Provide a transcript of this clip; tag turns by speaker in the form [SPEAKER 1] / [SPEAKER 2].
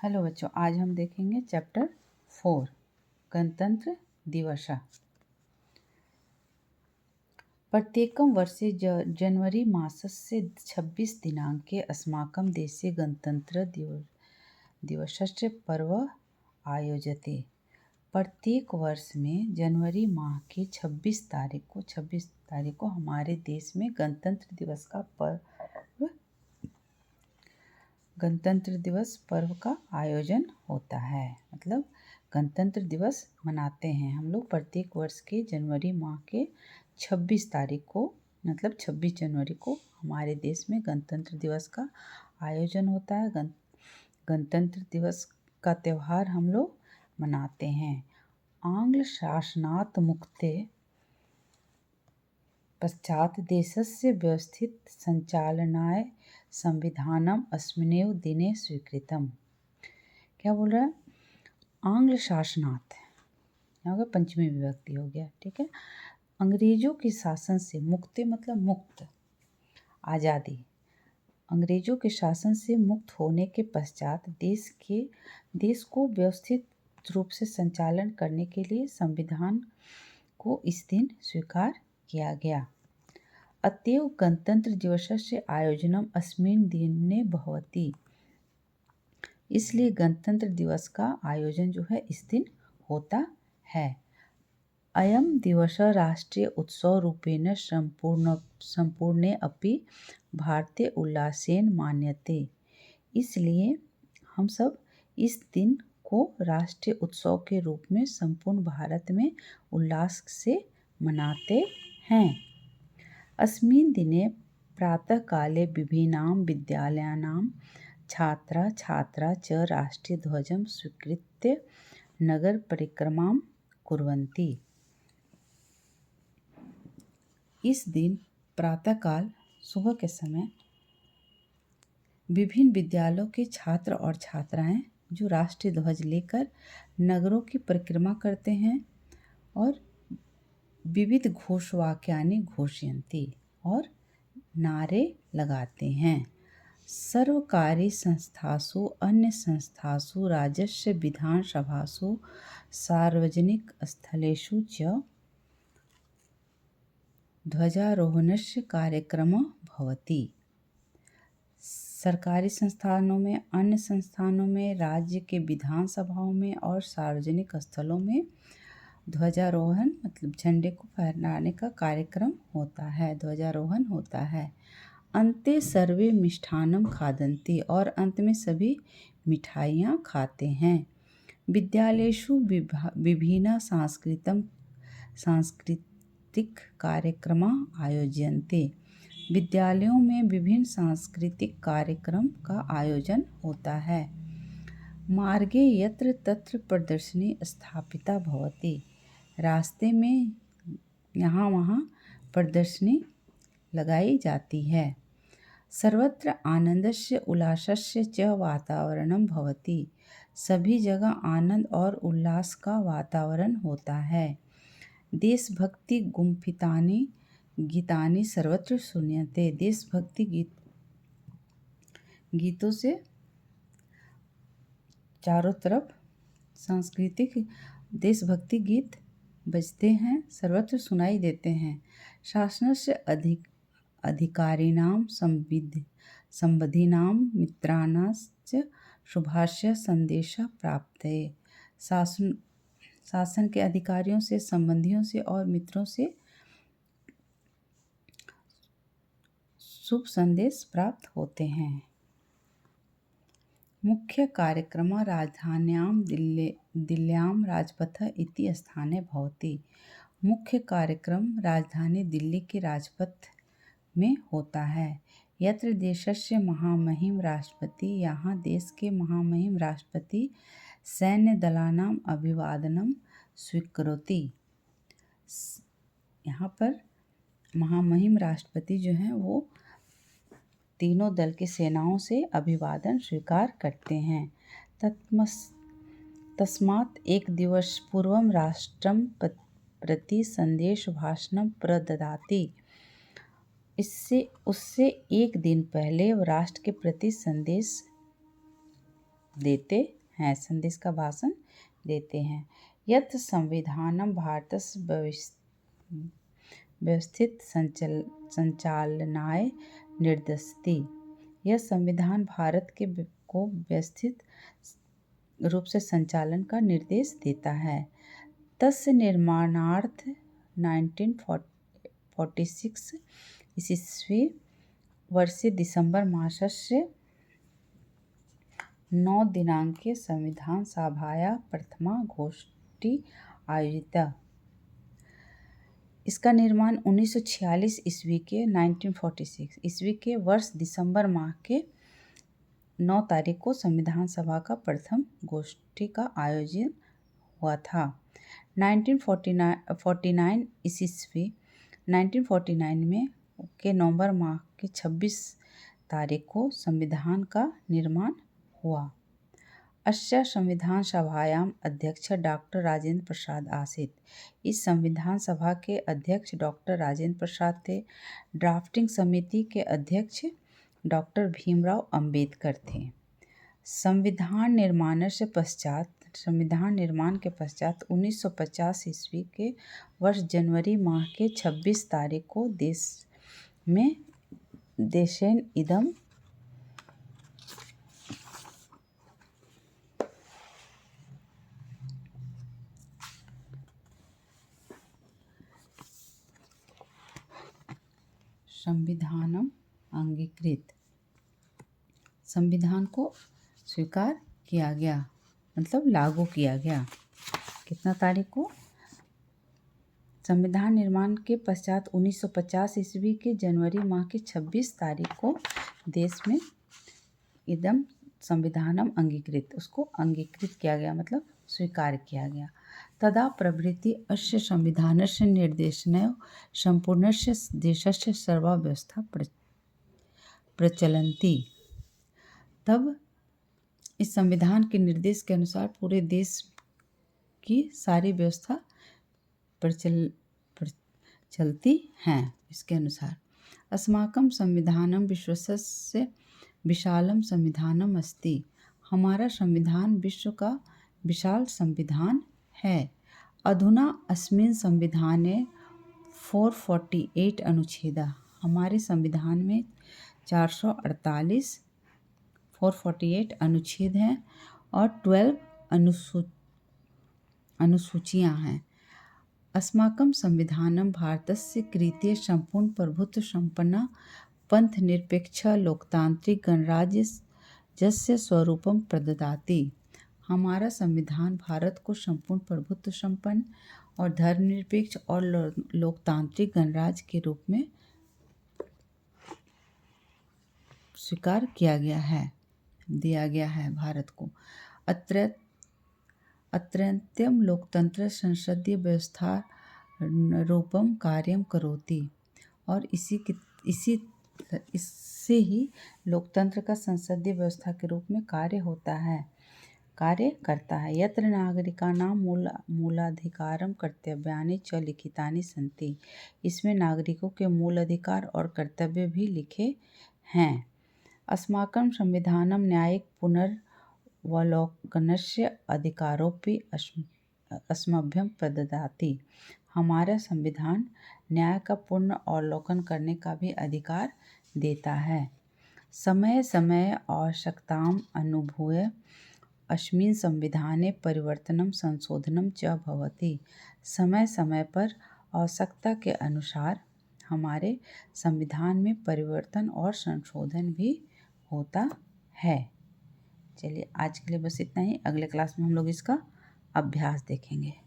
[SPEAKER 1] Hello बच्चों, आज हम देखेंगे चैप्टर 4 गणतंत्र दिवस। प्रत्येकं वर्षे जनवरी मासस्य 26 दिनाङ्के अस्माकं देशे दिवसस्य पर्व आयोज्यते। प्रत्येक वर्ष में जनवरी माह के 26 तारीख को हमारे देश में गणतंत्र दिवस पर्व का आयोजन होता है। मतलब गणतंत्र दिवस मनाते हैं हम लोग प्रत्येक वर्ष के जनवरी माह के 26 तारीख को, मतलब 26 जनवरी को हमारे देश में गणतंत्र दिवस का आयोजन होता है। गणतंत्र दिवस का त्यौहार हम लोग मनाते हैं। आंग्ल शासनात् मुक्ते पश्चात देशस्य व्यवस्थित संचालनाय संविधानम अस्मिनेव दिने स्वीकृतम। क्या बोल रहा है? आंग्ल शासनात्, यहाँ पे पंचमी विभक्ति हो गया, ठीक है। अंग्रेजों के शासन से मुक्ति मतलब मुक्त, आज़ादी। अंग्रेजों के शासन से मुक्त होने के पश्चात देश को व्यवस्थित रूप से संचालन करने के लिए संविधान को इस दिन स्वीकार किया गया। अतएव गणतंत्र दिवसस्य आयोजनम अस्मिन् दिने भवति। इसलिए गणतंत्र दिवस का आयोजन जो है इस दिन होता है। अयम दिवस राष्ट्रीय उत्सव रूपेण संपूर्णे अपि भारते उल्लासेन मान्यते। इसलिए हम सब इस दिन को राष्ट्रीय उत्सव के रूप में संपूर्ण भारत में उल्लास से मनाते हैं। अस्मिन् दिने प्रातःकाले विभिन्नां विद्यालयानां छात्रा च राष्ट्रध्वजं स्वीकृत्य नगर परिक्रमां कुर्वन्ति। इस दिन प्रातःकाल सुबह के समय विभिन्न विद्यालयों के छात्र और छात्राएं जो राष्ट्रीय ध्वज लेकर नगरों की परिक्रमा करते हैं और विविध घोषवाक्यानि घोषयन्ति और नारे लगाते हैं। सर्वकारी संस्थासु अन्य संस्थासु राज्यस्य विधानसभासु सार्वजनिक स्थलेषु च ध्वजारोहणस्य कार्यक्रमः भवति। सरकारी संस्थानों में, अन्य संस्थानों में, राज्य के विधानसभाओं में और सार्वजनिक स्थलों में ध्वजारोहण मतलब झंडे को फहराने का कार्यक्रम होता है, ध्वजारोहण होता है। अन्ते सर्वे मिष्ठान्नं खादन्ति और अंत में सभी मिठाइयाँ खाते हैं। विद्यालयेषु विभिन्न सांस्कृतिक कार्यक्रमाः आयोज्यन्ते। विद्यालयों में विभिन्न सांस्कृतिक कार्यक्रम का आयोजन होता है। मार्गे यत्र तत्र प्रदर्शनी स्थापिता भवति। रास्ते में यहाँ वहाँ प्रदर्शनी लगाई जाती है। सर्वत्र आनंदस्य उल्लासस्य च वातावरणं भवति। सभी जगह आनंद और उल्लास का वातावरण होता है। देशभक्ति गुम्फितानि गीतानि सर्वत्र श्रूयन्ते। देशभक्ति गीतों से चारों तरफ सांस्कृतिक देशभक्ति गीत बजते हैं, सर्वत्र सुनाई देते हैं। शासनस्य अधिकारिणां संबंधिनां मित्राणांच शुभस्य संदेशः प्राप्ते। शासन के अधिकारियों से, संबंधियों से और मित्रों से शुभ संदेश प्राप्त होते हैं। मुख्य कार्यक्रम राजधान्यां दिल्ल्यां राजपथ इति स्थाने भवति। मुख्य कार्यक्रम राजधानी दिल्ली के राजपथ में होता है। यत्र देशस्य महामहिम राष्ट्रपति, यहाँ देश के महामहिम राष्ट्रपति सैन्य दलानां अभिवादनम स्वीकरोति। यहाँ पर महामहिम राष्ट्रपति जो हैं वो तीनों दल की सेनाओं से अभिवादन स्वीकार करते हैं। तस्मात् एक दिवस पूर्वं राष्ट्रं प्रति संदेश भाषणं प्रददाति। उससे एक दिन पहले राष्ट्र के प्रति संदेश देते हैं, संदेश का भाषण देते हैं। यत् संविधानम भारतस्य व्यवस्थित संचालनाय निर्दिशति। यह संविधान भारत के को व्यवस्थित रूप से संचालन का निर्देश देता है। तस्य निर्माणार्थ 1946 ईस्वी वर्षे दिसंबर मासस्य 9 दिनांके संविधान सभाया प्रथमा गोष्ठी आयोजिता। इसका निर्माण 1946 ईस्वी के 1946 ईस्वी के वर्ष दिसंबर माह के 9 तारीख को संविधान सभा का प्रथम गोष्ठी का आयोजन हुआ था। 1949 ईस्वी 1949 में के नवंबर माह के 26 तारीख को संविधान का निर्माण हुआ। अस्य संविधान सभायाम अध्यक्ष डॉक्टर राजेंद्र प्रसाद आसीत्। इस संविधान सभा के अध्यक्ष डॉक्टर राजेंद्र प्रसाद थे। ड्राफ्टिंग समिति के अध्यक्ष डॉक्टर भीमराव अंबेडकर थे। संविधान निर्माण के पश्चात 1950 ईस्वी के वर्ष जनवरी माह के 26 तारीख को देशेन इदम संविधानम अंगीकृत। संविधान को स्वीकार किया गया, मतलब लागू किया गया। कितना तारीख को? संविधान निर्माण के पश्चात 1950 ईस्वी के जनवरी माह के 26 तारीख को देश में इदम संविधानम अंगीकृत, उसको अंगीकृत किया गया, मतलब स्वीकार किया गया। तदा प्रभृति अस्य संविधानस्य निर्देशनया सम्पूर्णस्य देशस्य सर्वा व्यवस्था प्रचलन्ति। तब इस संविधान के निर्देश के अनुसार पूरे देश की सारी व्यवस्था चलती हैं। इसके अनुसार अस्माकं संविधानं विश्वस्य विशालम संविधानम अस्ति। हमारा संविधान विश्व का विशाल संविधान है। अधुना अस्मिन् संविधाने 448 अनुच्छेदा। हमारे संविधान में 448 अनुच्छेद हैं और 12 अनुसूचियां हैं। अस्माकं संविधानं भारतस्य कृते संपूर्ण प्रभुत्व संपन्न पंथ निरपेक्ष लोकतांत्रिक गणराज्य जस्य स्वरूपम प्रददाति। हमारा संविधान भारत को संपूर्ण प्रभुत्व संपन्न और धर्मनिरपेक्ष और लोकतांत्रिक गणराज्य के रूप में स्वीकार किया गया है, दिया गया है भारत को। अत्यंत्यम लोकतंत्र संसदीय व्यवस्था रूपम कार्यम करोति। और इससे ही लोकतंत्र का संसदीय व्यवस्था के रूप में कार्य करता है। यत्र नागरिकानां मूलाधिकारं कर्तव्यानि च लिखितानि सन्ति। इसमें नागरिकों के मूल अधिकार और कर्तव्य भी लिखे हैं। अस्माकं संविधानं न्यायिक पुनर्वलोकनस्य अधिकारोऽपि अस्मभ्यं प्रददाति। हमारा संविधान न्याय का पूर्ण अवलोकन करने का भी अधिकार देता है। समय समय आवश्यकताम् अनुभूय अस्मिन् संविधाने परिवर्तनं संशोधनं च भवति। समय समय पर आवश्यकता के अनुसार हमारे संविधान में परिवर्तन और संशोधन भी होता है। चलिए आज के लिए बस इतना ही। अगले क्लास में हम लोग इसका अभ्यास देखेंगे।